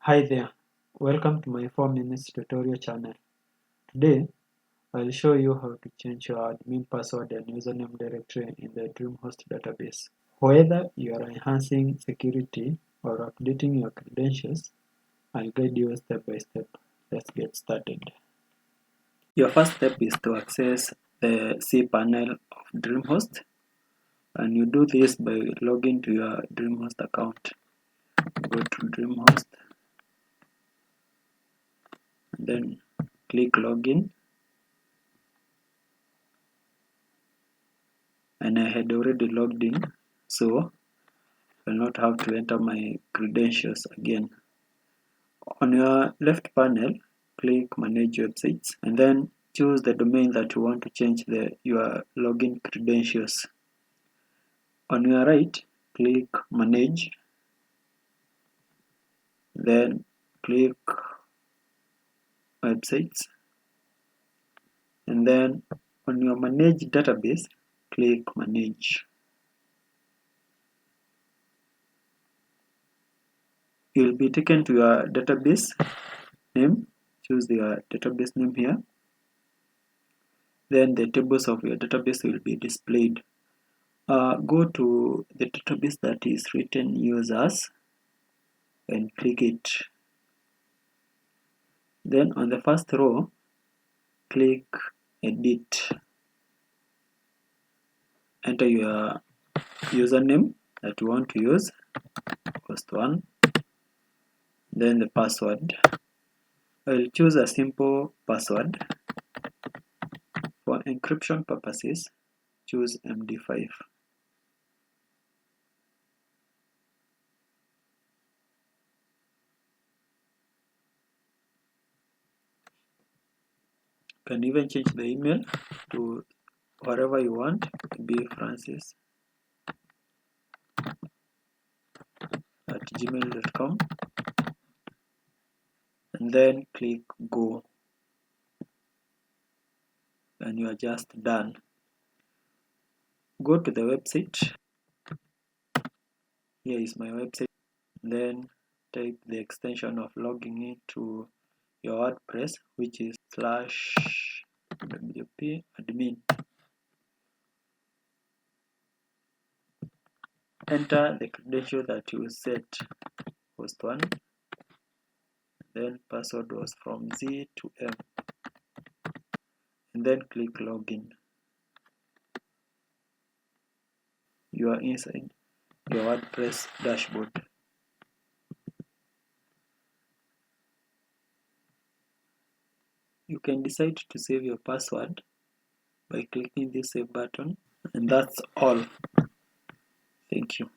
Hi there, welcome to my 4 minutes tutorial channel. Today, I'll show you how to change your admin password and username directory in the DreamHost database. Whether you are enhancing security or updating your credentials, I'll guide you step by step. Let's get started. Your first step is to access the cPanel of DreamHost, and you do this by logging to your DreamHost account. Go to DreamHost, then click login, and I had already logged in, so I'll not have to enter my credentials again. On your left panel, click manage websites and then choose the domain that you want to change your login credentials. On your right, click manage, then click websites, and then on your manage database, click manage. You'll be taken to your database name. Choose your database name here. Then the tables of your database will be displayed. Go to the database that is written users and click it. Then on the first row, click edit. Enter your username that you want to use, first one, then the password. I'll choose a simple password. For encryption purposes, choose MD5. You can even change the email to whatever you want, be Francis at gmail.com, and then click go, and you are just done. Go to the website. Here is my website. Then type the extension of logging into your WordPress, which is /phpMyAdmin. Enter the credential that you set, host 1, then password was from Z to M, and then click login. You are inside your WordPress dashboard. You can decide to save your password by clicking this save button, and that's all. Thank you.